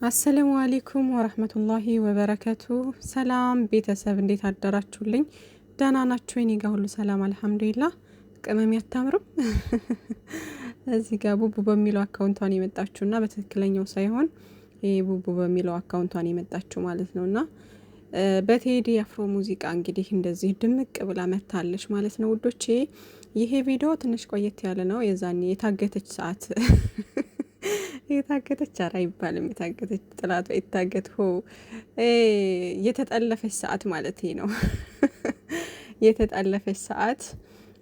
አሰላሙ አለይኩም ወራህመቱላሂ ወበረካቱ። ሰላም ቤተሰብ እንዴት አደራችሁልኝ? ደህና ናችሁ? እኔ ጋር ሁሉ ሰላም አልሐምዱሊላህ። ቅመም ያታምርም እዚህ ጋር ቡቡ በሚለው አካውንቷን የመጣችውና በትክክለኛው ሳይሆን ይሄ ቡቡ በሚለው አካውንቷን የመጣችው ማለት ነውና በቴዲ አፍሮ ሙዚቃ እንግዲህ እንደዚህ ድምቅ ብላ መታለች ማለት ነው ውዶቼ። ይሄ ቪዲዮ ትንሽ ቆየት ያለ ነው። የዛኔ የታገተች ሰዓት የታገተች አይባልም፣ የታገተች ጥላቷ የታገት የተጠለፈች ሰዓት ማለት ነው። የተጠለፈች ሰዓት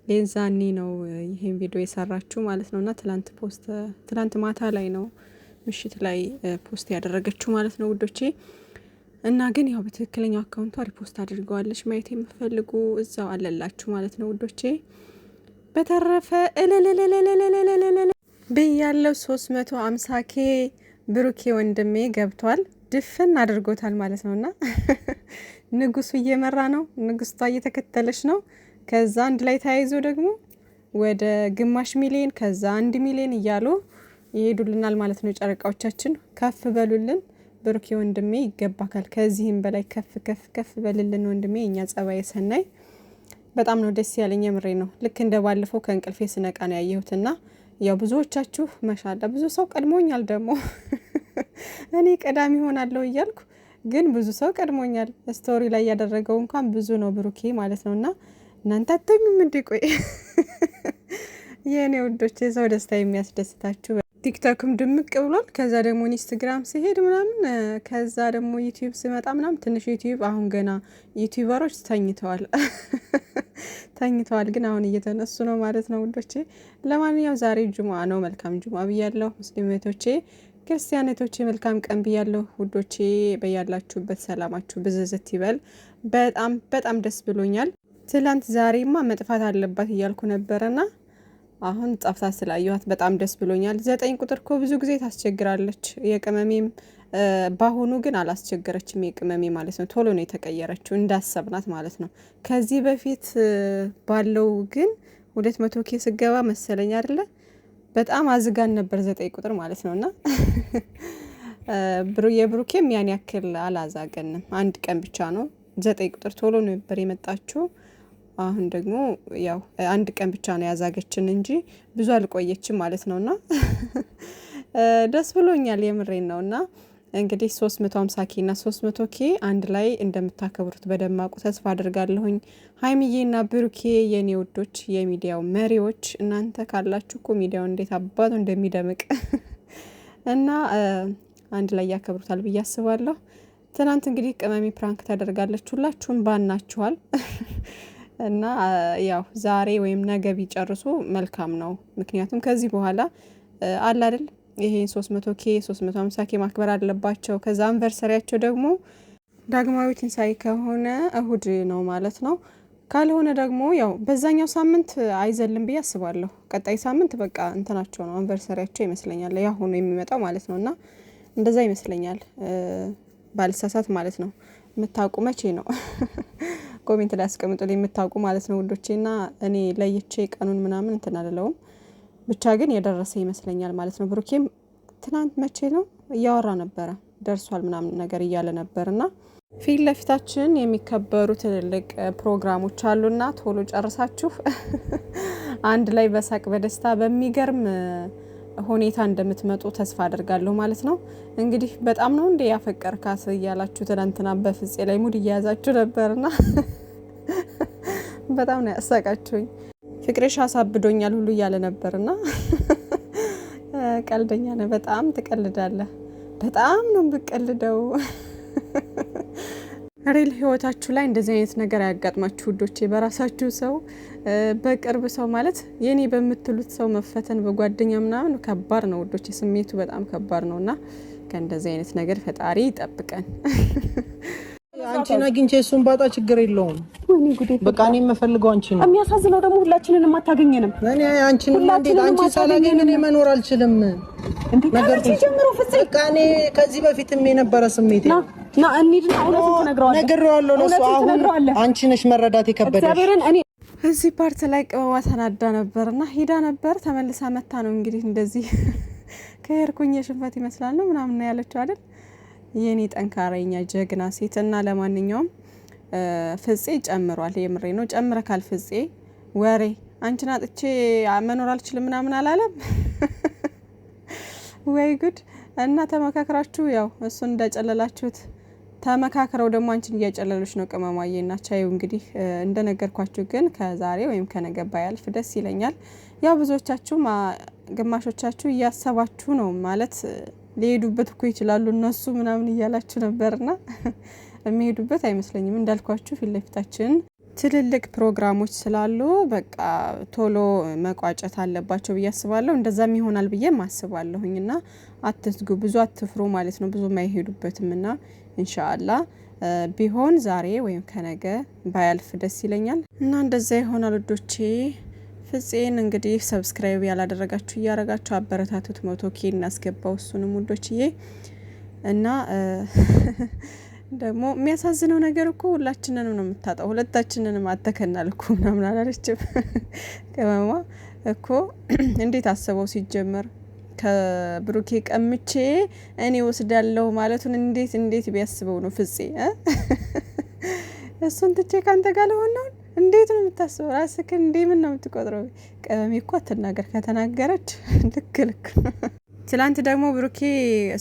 የዛኔ ነው ይሄን ቪዲዮ የሰራችው ማለት ነውና ትላንት ማታ ላይ ነው ምሽት ላይ ፖስት ያደረገችው ማለት ነው ውዶቼ። እና ግን ያው በትክክለኛው አካውንቷ ሪፖስት አድርገዋለች። ማየት የምትፈልጉ እዛው አለላችሁ ማለት ነው ውዶቼ። በተረፈ ብያለው 350K ብሩኬ ወንድሜ ገብቷል፣ ድፍን አድርጎታል ማለት ነውና ንጉሱ እየመራ ነው፣ ንግስቷ እየተከተለች ነው። ከዛ አንድ ላይ ተያይዞ ደግሞ ወደ ግማሽ ሚሊዮን ከዛ 1 ሚሊዮን እያሉ ይሄዱልናል ማለት ነው። ጨረቃዎቻችን ከፍ በሉልን፣ ብሩኬ ወንድሜ ይገባካል። ከዚህም በላይ ከፍ በልልን ወንድሜ። እኛ ጸባይ ሰናይ በጣም ነው ደስ ያለኝ፣ የምሬ ነው። ልክ እንደ ባለፈው ከእንቅልፌ ስነቃ ነው ያየሁትና ያው ብዙዎቻችሁ ማሻአላ ብዙ ሰው ቀድሞኛል ደግሞ እኔ ቀዳሚ ሆናለሁ እያልኩ ግን ብዙ ሰው ቀድሞኛል። ስቶሪ ላይ ያደረገው እንኳን ብዙ ነው ብሩኬ ማለት ነውና እናንተ አትይም እንዴ? ቆይ የኔ ውዶች የሰው ደስታ የሚያስደስታችሁ ቲክቶክም ድምቅ ብሏል። ከዛ ደግሞ ኢንስታግራም ሲሄድ ምናምን ከዛ ደግሞ ዩቲዩብ ሲመጣ ምናምን ትንሽ ዩቲዩብ አሁን ገና ዩቲዩበሮች ተኝተዋል ግን አሁን እየተነሱ ነው ማለት ነው ውዶቼ። ለማንኛውም ዛሬ ጁሙአ ነው። መልካም ጁሙአ ብያለሁ ሙስሊሞቼ፣ ክርስቲያኖቼ መልካም ቀን ብያለሁ ውዶቼ። በያላችሁበት ሰላማችሁ ብዝዝት ይበል። በጣም ደስ ብሎኛል። ትላንት ዛሬማ መጥፋት አለባት እያልኩ ነበርና አሁን ጠፍታ ስላየኋት በጣም ደስ ብሎኛል። 9 ቁጥር እኮ ብዙ ጊዜ ታስቸግራለች። የቅመሜም ባሁኑ ግን አላስቸገረችም። የቅመሜ ማለት ነው ቶሎ ነው የተቀየረችው እንዳሰብናት ማለት ነው። ከዚህ በፊት ባለው ግን 200K ስገባ መሰለኝ አይደለ በጣም አዝጋን ነበር 9 ቁጥር ማለት ነውና የብሩኬም ያን ያክል አላዛገንም። 1 ቀን ብቻ ነው 9 ቁጥር ቶሎ ነበር የመጣችው። አሁን ደግሞ ያው 1 ቀን ብቻ ነው ያዛገችን እንጂ ብዙ አልቆየችም ማለት ነውና ደስ ብሎኛል የምሬን ነውና እንግዲህ 350K እና 300K አንድ ላይ እንደምታከብሩት በደማቁ ተስፋ አድርጋለሁኝ። ሃይሚዬና ብሩኬ የኔ ወዶች የሚዲያው መሪዎች እናንተ ካላችሁ እኮ ሚዲያው እንዴት አባቱ እንደሚደምቅ እና አንድ ላይ ያከብሩታል ብዬ አስባለሁ። ትናንት እንግዲህ ቅመሜ ፕራንክ ታደርጋለች፣ ሁላችሁም ባናችኋል እና ያው ዛሬ ወይም ነገ ቢጨርሱ መልካም ነው። ምክንያቱም ከዚህ በኋላ አለ አይደል ይሄ 300K 350K ማክበር አለባቸው። ከዛ አንቨርሰሪያቸው ደግሞ ዳግማዊ ትንሳኤ ከሆነ እሁድ ነው ማለት ነው። ካልሆነ ደግሞ ያው በዛኛው ሳምንት አይዘልም ብዬ አስባለሁ። ቀጣይ ሳምንት በቃ እንትናቸው ነው አንቨርሰሪያቸው ይመስለኛል ያሁኑ የሚመጣው ማለት ነውና እንደዛ ይመስለኛል ባልሳሳት ማለት ነው። የምታውቁ መቼ ነው ኮሜንት ላይ አስቀምጡልኝ የምታውቁ ማለት ነው ውዶቼና እኔ ለይቼ ቀኑን ምናምን እንትን አልለውም። ብቻ ግን የደረሰ ይመስለኛል ማለት ነው። ብሩኬም ትናንት መቼ ነው እያወራ ነበረ ደርሷል ምናምን ነገር እያለ ነበርና ፊት ለፊታችን የሚከበሩ ትልልቅ ፕሮግራሞች አሉና ቶሎ ጨርሳችሁ አንድ ላይ በሳቅ በደስታ በሚገርም ሁኔታ እንደምትመጡ ተስፋ አደርጋለሁ ማለት ነው። እንግዲህ በጣም ነው እንደ ያፈቀርካት እያላችሁ ትናንትና በፍፄ ላይ ሙድ እያያዛችሁ ነበርና በጣም ነው ያሳቃችሁኝ። ፍቅርሽ አሳብዶኛል ሁሉ እያለ ነበርና ቀልደኛ ነው፣ በጣም ትቀልዳለህ። በጣም ነው የምትቀልደው። ሪል ህይወታችሁ ላይ እንደዚህ አይነት ነገር ያጋጥማችሁ ውዶቼ። በራሳችሁ ሰው በቅርብ ሰው ማለት የኔ በምትሉት ሰው መፈተን በጓደኛ ምናምን ከባድ ነው ውዶቼ። ስሜቱ በጣም ከባድ ነውና ከእንደዚህ አይነት ነገር ፈጣሪ ይጠብቀን። አንቺን አግኝቼ እሱን ባጣ ችግር የለውም። በቃ እኔ የምፈልገው አንቺ ነው። የሚያሳዝነው ደግሞ ሁላችንንም አታገኘንም። እኔ አንቺን እንዴት አንቺ ሳላገኝ እኔ መኖር አልችልም። ነገር ጀምሮ ፍፄ በቃ እኔ ከዚህ በፊትም የነበረ ስሜት ነው ና እንሂድና እውነቱን ትነግረዋለህ። ነግሬዋለሁ ለሱ። አሁን አንቺ ነሽ መረዳት የከበደሽ። እግዚአብሔርን እኔ እዚህ ፓርት ላይ ቅመማ ተናዳ ነበርና ሄዳ ነበር ተመልሳ መታ ነው እንግዲህ እንደዚህ ከሄድኩኝ የሽንፈት ይመስላል ነው ምናምን ያለችው አይደል? የኔ ጠንካራኛ ጀግና ሴት እና ለማንኛውም ፍፄ ጨምሯል። የምሬ ነው ጨምረካል ፍፄ። ወሬ አንቺን አጥቼ መኖር አልችልም ምናምን አላለም። ወይ ጉድ! እና ተመካክራችሁ ያው እሱን እንዳጨለላችሁት ተመካክረው ደግሞ አንቺን እያጨለሉች ነው ቅመማዬ እና ቻዩ። እንግዲህ እንደነገርኳችሁ ግን ከዛሬ ወይም ከነገ ባያልፍ ደስ ይለኛል። ያው ብዙዎቻችሁ ግማሾቻችሁ እያሰባችሁ ነው ማለት ሊሄዱበት እኮ ይችላሉ እነሱ ምናምን እያላችሁ ነበርና የሚሄዱበት አይመስለኝም። እንዳልኳችሁ ፊት ለፊታችን ትልልቅ ፕሮግራሞች ስላሉ በቃ ቶሎ መቋጨት አለባቸው ብዬ አስባለሁ። እንደዛም ይሆናል ብዬ አስባለሁኝ። እና አትስጉ፣ ብዙ አትፍሩ ማለት ነው። ብዙ አይሄዱበትም እና ኢንሻአላህ ቢሆን ዛሬ ወይም ከነገ ባያልፍ ደስ ይለኛል። እና እንደዛ ይሆናል ውዶቼ። ፍፄን እንግዲህ ሰብስክራይብ ያላደረጋችሁ እያረጋችሁ አበረታቱት። 100K እናስገባው እሱንም ውዶችዬ። እና ደግሞ የሚያሳዝነው ነገር እኮ ሁላችንንም ነው የምታጣው። ሁለታችንንም አተከናል እኮ ምናምን አላለችም ቅመማ እኮ። እንዴት አሰበው ሲጀመር ከብሩኬ ቀምቼ እኔ ወስዳለሁ ማለቱን እንዴት ቢያስበው ነው ፍፄ? እሱን ትቼ ካንተ ጋር ለሆነ ነው እንዴት ነው የምታስበው? ራስህን ምን ነው የምትቆጥረው? ቀመሜ እኮ አትናገር፣ ከተናገረች ልክ ትላንት ደግሞ ብሩኬ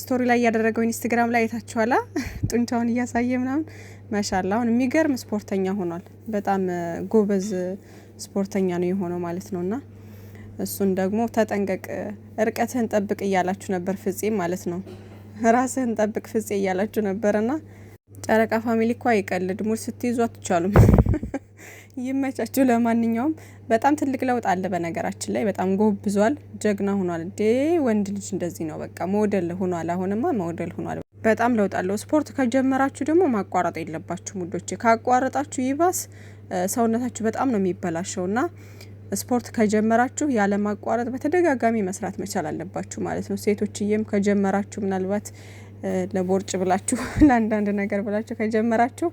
ስቶሪ ላይ ያደረገው ኢንስታግራም ላይ አይታችኋላ? ጡንቻውን እያሳየ ምናምን ማሻአላ። አሁን የሚገርም ስፖርተኛ ሆኗል። በጣም ጎበዝ ስፖርተኛ ነው የሆነው ማለት ነውና እሱን ደግሞ ተጠንቀቅ፣ እርቀትህን ጠብቅ እያላችሁ ነበር ፍፄ ማለት ነው። ራስህን ጠብቅ ፍፄ እያላችሁ ነበርና ጨረቃ ፋሚሊ እኮ አይቀልድ። ሙድ ስትይዙ አትቻሉም። ይመቻችሁ። ለማንኛውም በጣም ትልቅ ለውጥ አለ በነገራችን ላይ። በጣም ጎብዟል፣ ጀግና ሆኗል። ወንድ ልጅ እንደዚህ ነው በቃ ሞዴል ሆኗል። አሁንማ ሞዴል ሆኗል። በጣም ለውጥ አለው። ስፖርት ከጀመራችሁ ደግሞ ማቋረጥ የለባችሁም ውዶቼ። ካቋረጣችሁ ይባስ ሰውነታችሁ በጣም ነው የሚበላሸውና ስፖርት ከጀመራችሁ ያለ ማቋረጥ በተደጋጋሚ መስራት መቻል አለባችሁ ማለት ነው። ሴቶችዬም ከጀመራችሁ ምናልባት ለቦርጭ ብላችሁ ለአንዳንድ ነገር ብላችሁ ከጀመራችሁ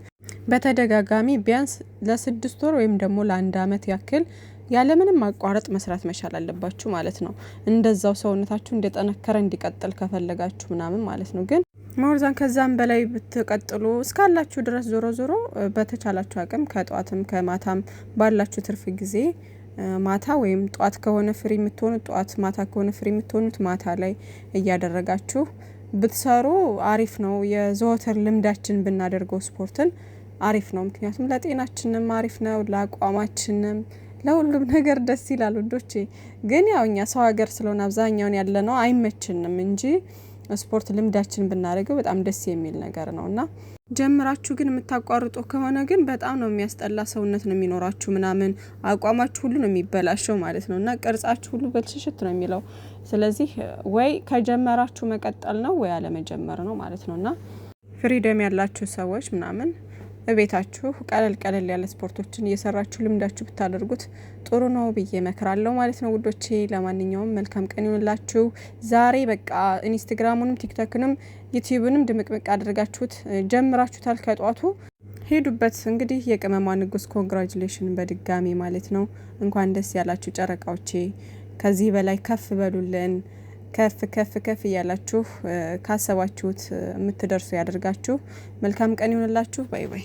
በተደጋጋሚ ቢያንስ ለ6 ወር ወይም ደግሞ ለ1 አመት ያክል ያለምንም ማቋረጥ መስራት መቻል አለባችሁ ማለት ነው። እንደዛው ሰውነታችሁ እንደጠነከረ እንዲቀጥል ከፈለጋችሁ ምናምን ማለት ነው። ግን ሞርዛን ከዛም በላይ ብትቀጥሉ እስካላችሁ ድረስ ዞሮ በተቻላችሁ አቅም ከጧትም ከማታም ባላችሁ ትርፍ ጊዜ ማታ ወይም ጧት ከሆነ ፍሪ የምትሆኑት ጧት፣ ማታ ከሆነ ፍሪ የምትሆኑት ማታ ላይ እያደረጋችሁ ብትሰሩ አሪፍ ነው። የዘወትር ልምዳችን ብናደርገው ስፖርትን አሪፍ ነው። ምክንያቱም ለጤናችንም አሪፍ ነው፣ ለአቋማችንም ለሁሉም ነገር ደስ ይላል ውዶቼ። ግን ያው እኛ ሰው ሀገር ስለሆነ አብዛኛውን ያለ ነው አይመችንም እንጂ ስፖርት ልምዳችን ብናደርገው በጣም ደስ የሚል ነገር ነውና ጀምራችሁ ግን የምታቋርጡ ከሆነ ግን በጣም ነው የሚያስጠላ ሰውነት ነው የሚኖራችሁ ምናምን አቋማችሁ ሁሉ ነው የሚበላሸው ማለት ነውና ቅርጻችሁ ሁሉ በልሽሽት ነው የሚለው። ስለዚህ ወይ ከጀመራችሁ መቀጠል ነው ወይ አለመጀመር ነው ማለት ነውና ፍሪደም ያላችሁ ሰዎች ምናምን በቤታችሁ ቀለል ያለ ስፖርቶችን እየሰራችሁ ልምዳችሁ ብታደርጉት ጥሩ ነው ብዬ መክራለሁ ማለት ነው ውዶቼ። ለማንኛውም መልካም ቀን ይሁንላችሁ። ዛሬ በቃ ኢንስታግራሙንም ቲክቶክንም ዩቲዩብንም ድምቅምቅ አድርጋችሁት ጀምራችሁታል። ከጧቱ ሄዱበት። እንግዲህ የቅመማ ንጉስ ኮንግራቹሌሽን በድጋሚ ማለት ነው። እንኳን ደስ ያላችሁ ጨረቃዎቼ። ከዚህ በላይ ከፍ በሉልን። ከፍ እያላችሁ ካሰባችሁት የምትደርሱ ያደርጋችሁ። መልካም ቀን ይሁንላችሁ። ባይ ባይ።